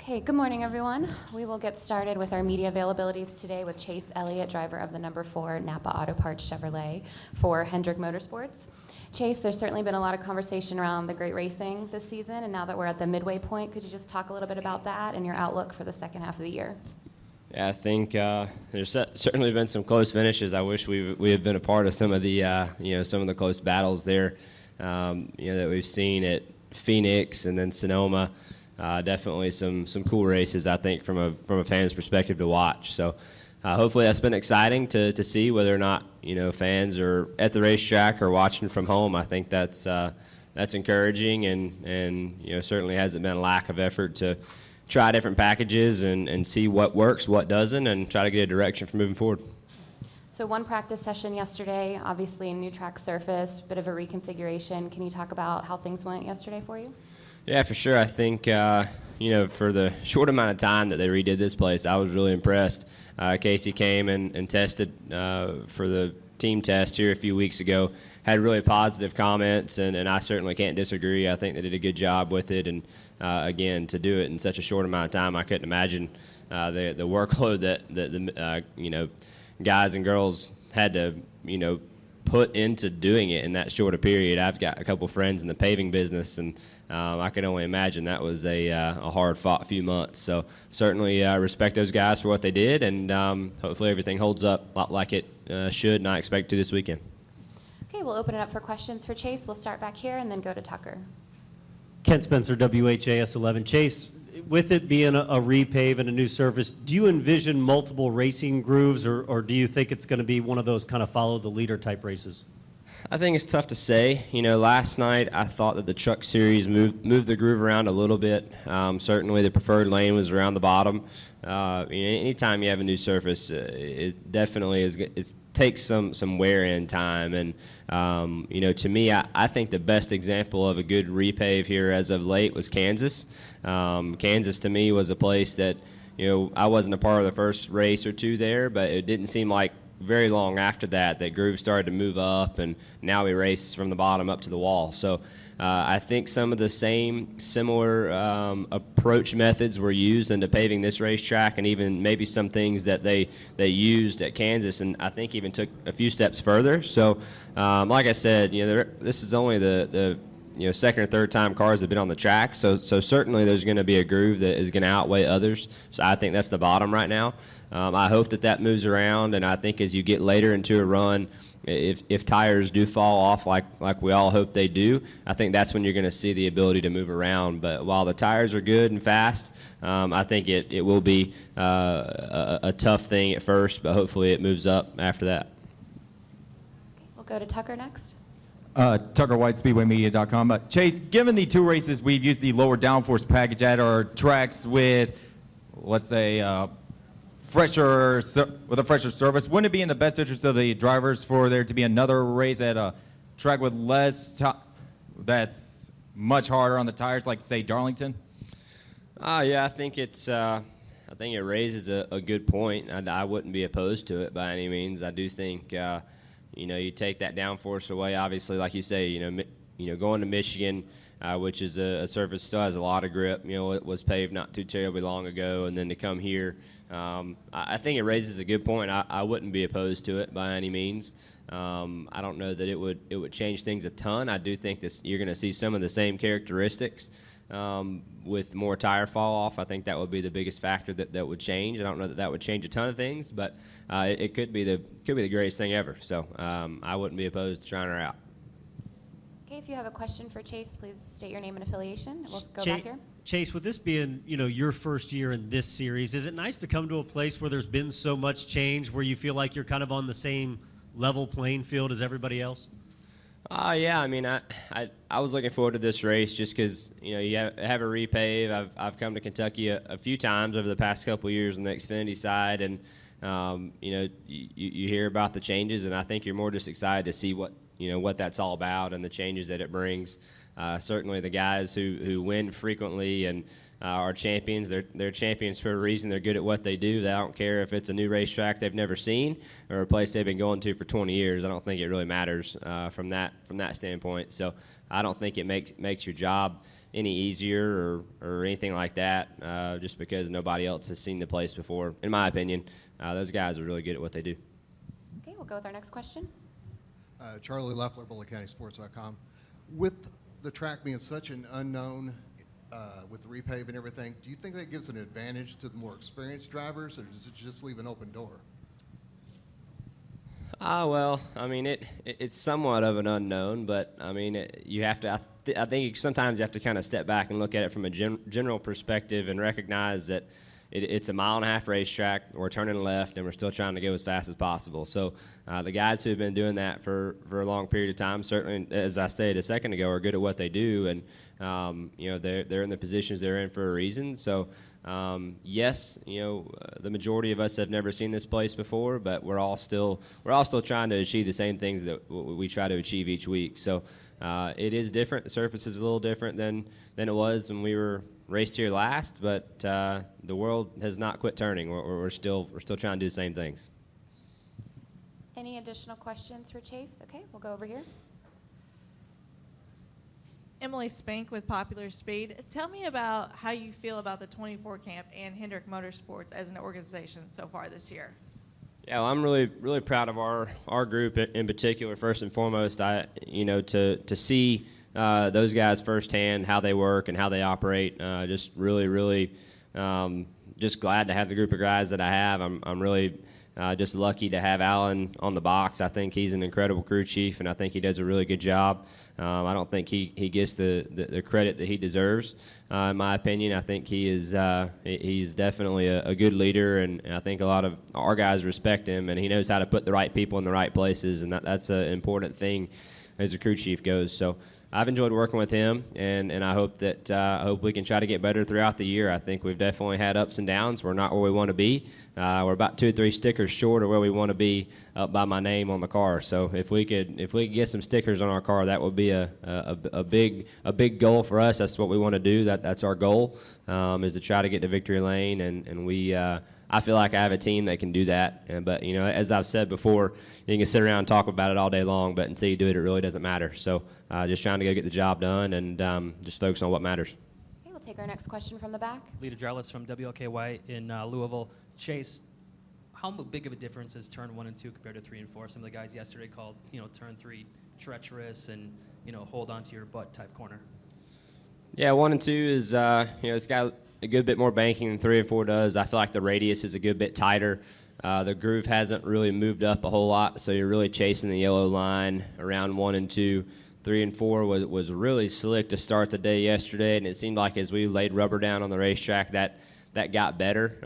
Okay, good morning, everyone. We will get started with our media availabilities today with Chase Elliott, driver of the number 4 NAPA Auto Parts Chevrolet for Hendrick Motorsports. Chase, there's certainly been a lot of conversation around the great racing this season, and now that we're at the midway point, could you just talk a little bit about that and your outlook for the second half of the year? Yeah, I think there's certainly been some close finishes. I wish we had been a part of some of the some of the close battles there, that we've seen at Phoenix and then Sonoma. Definitely some cool races, I think, from a fan's perspective to watch. So hopefully that's been exciting to see, whether or not fans are at the racetrack or watching from home. I think that's encouraging, and certainly hasn't been a lack of effort to try different packages and see what works, what doesn't, and try to get a direction for moving forward. So one practice session yesterday, obviously a new track surface, bit of a reconfiguration. Can you talk about how things went yesterday for you? Yeah, for sure. I think, for the short amount of time that they redid this place, I was really impressed. Casey came and tested for the team test here a few weeks ago, had really positive comments, and I certainly can't disagree. I think they did a good job with it, and again, to do it in such a short amount of time, I couldn't imagine the workload that the guys and girls had to put into doing it in that short a period. I've got a couple friends in the paving business, and I can only imagine that was a hard-fought few months. So certainly respect those guys for what they did, and hopefully everything holds up like it should, and I expect to this weekend. Okay, we'll open it up for questions for Chase. We'll start back here and then go to Tucker. Kent Spencer, WHAS 11. Chase, with it being a repave and a new surface, do you envision multiple racing grooves, or do you think it's going to be one of those kind of follow the leader type races? I think it's tough to say. Last night I thought that the Truck Series moved the groove around a little bit. Certainly the preferred lane was around the bottom. Anytime you have a new surface, it definitely it takes some wear in time. And to me, I think the best example of a good repave here as of late was Kansas. Kansas to me was a place that I wasn't a part of the first race or two there, but it didn't seem like very long after that groove started to move up, and now we race from the bottom up to the wall. So I think some of the similar approach methods were used into paving this racetrack, and even maybe some things that they used at Kansas, and I think even took a few steps further. So like I said, this is only the second or third time cars have been on the track, so certainly there's going to be a groove that is going to outweigh others. So I think that's the bottom right now. I hope that moves around, and I think as you get later into a run, if tires do fall off like we all hope they do, I think that's when you're going to see the ability to move around. But while the tires are good and fast, I think it will be a tough thing at first, but hopefully it moves up after that. We'll go to Tucker next. Tucker White, SpeedwayMedia.com. Chase, given the two races we've used the lower downforce package at our tracks with, let's say, a fresher surface, wouldn't it be in the best interest of the drivers for there to be another race at a track with less that's much harder on the tires, like say Darlington? Yeah, I think it raises a good point. I wouldn't be opposed to it by any means. I do think you take that downforce away. Obviously, like you say, going to Michigan, which is a surface still has a lot of grip. It was paved not too terribly long ago, and then to come here, I think it raises a good point. I wouldn't be opposed to it by any means. I don't know that it would change things a ton. I do think you're going to see some of the same characteristics with more tire fall off. I think that would be the biggest factor that would change. I don't know that would change a ton of things, but it could be the greatest thing ever. So I wouldn't be opposed to trying her out. Okay, if you have a question for Chase, please state your name and affiliation. We'll go back here. Chase, with this being your first year in this series, is it nice to come to a place where there's been so much change, where you feel like you're kind of on the same level playing field as everybody else? Yeah, I mean, I was looking forward to this race just because you have a repave. I've come to Kentucky a few times over the past couple of years on the Xfinity side, and you hear about the changes, and I think you're more just excited to see what that's all about and the changes that it brings. certainly the guys who win frequently and are champions, they're champions for a reason. They're good at what they do. They don't care if it's a new racetrack they've never seen or a place they've been going to for 20 years. I don't think it really matters from that standpoint. So I don't think it makes your job any easier or anything like that just because nobody else has seen the place before. In my opinion, those guys are really good at what they do. Okay, we'll go with our next question. Charlie Leffler, BulliCountySports.com. With the track being such an unknown with the repave and everything, do you think that gives an advantage to the more experienced drivers, or does it just leave an open door? Well, I mean, it's somewhat of an unknown, but I mean, you have to. I think sometimes you have to kind of step back and look at it from a general perspective and recognize that it's a 1.5 mile racetrack. We're turning left, and we're still trying to go as fast as possible. So the guys who have been doing that for a long period of time, certainly, as I stated a second ago, are good at what they do, and they're in the positions they're in for a reason. So yes, the majority of us have never seen this place before, but we're all still trying to achieve the same things that we try to achieve each week. So it is different. The surface is a little different than it was when we were raced here last, but the world has not quit turning. We're still trying to do the same things. Any additional questions for Chase? Okay, we'll go over here. Emily Spink with Popular Speed. Tell me about how you feel about the 24 camp and Hendrick Motorsports as an organization so far this year. Yeah, well, I'm really proud of our group in particular. First and foremost, to see those guys firsthand, how they work and how they operate. Just really just glad to have the group of guys that I have. I'm really just lucky to have Alan on the box. I think he's an incredible crew chief, and I think he does a really good job. I don't think he gets the credit that he deserves, in my opinion. I think he's definitely a good leader, and I think a lot of our guys respect him, and he knows how to put the right people in the right places, and that's an important thing as a crew chief goes. So I've enjoyed working with him, and I hope that I hope we can try to get better throughout the year. I think we've definitely had ups and downs. We're not where we want to be. We're about 2 or 3 stickers short of where we want to be up by my name on the car. So if we could get some stickers on our car, that would be a big goal for us. That's what we want to do. That's our goal, is to try to get to victory lane, and we. I feel like I have a team that can do that. But as I've said before, you can sit around and talk about it all day long, but until you do it, it really doesn't matter. So just trying to go get the job done and just focus on what matters. Okay, we'll take our next question from the back. Lita Jarlis from WLKY in Louisville. Chase, how big of a difference is turn 1 and 2 compared to 3 and 4? Some of the guys yesterday called, turn 3 treacherous and, hold on to your butt type corner. Yeah, 1 and 2 is, it's got a good bit more banking than 3 and 4 does. I feel like the radius is a good bit tighter. The groove hasn't really moved up a whole lot, so you're really chasing the yellow line around 1 and 2. 3 and 4 was really slick to start the day yesterday, and it seemed like as we laid rubber down on the racetrack that got better.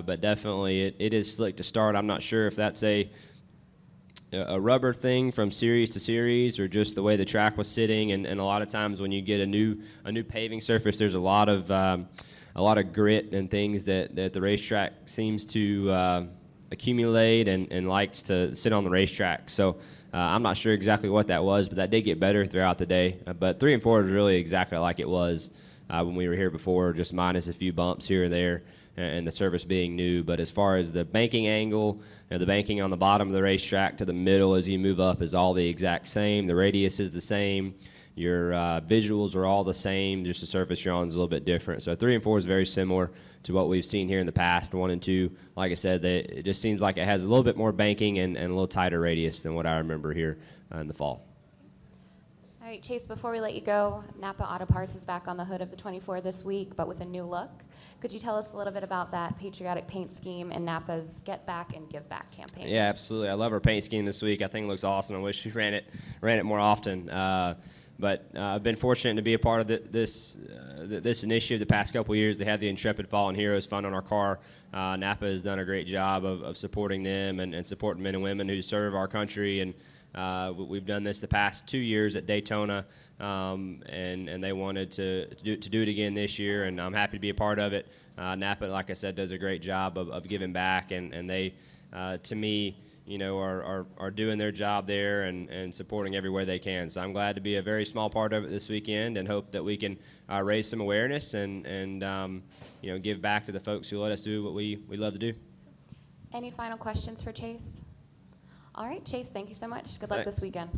But definitely it is slick to start. I'm not sure if that's a rubber thing from series to series or just the way the track was sitting. And a lot of times when you get a new paving surface, there's a lot of grit and things that the racetrack seems to accumulate and likes to sit on the racetrack. So I'm not sure exactly what that was, but that did get better throughout the day. But 3 and 4 is really exactly like it was when we were here before, just minus a few bumps here or there, and the surface being new. But as far as the banking angle, the banking on the bottom of the racetrack to the middle as you move up is all the exact same. The radius is the same. Your visuals are all the same, just the surface you're on is a little bit different. So 3 and 4 is very similar to what we've seen here in the past. 1 and 2, like I said, it just seems like it has a little bit more banking and a little tighter radius than what I remember here in the fall. All right, Chase, before we let you go, NAPA Auto Parts is back on the hood of the 24 this week, but with a new look. Could you tell us a little bit about that patriotic paint scheme and NAPA's Get Back and Give Back campaign? Yeah, absolutely. I love our paint scheme this week. I think it looks awesome. I wish we ran it more often. But I've been fortunate to be a part of this initiative the past couple of years. They have the Intrepid Fallen Heroes Fund on our car. NAPA has done a great job of supporting them and supporting men and women who serve our country. And we've done this the past 2 years at Daytona, and they wanted to do it again this year, and I'm happy to be a part of it. NAPA, like I said, does a great job of giving back, and they, to me, are doing their job there and supporting everywhere they can. So I'm glad to be a very small part of it this weekend, and hope that we can raise some awareness and give back to the folks who let us do what we love to do. Any final questions for Chase? All right, Chase, thank you so much. Good luck Thanks. this weekend.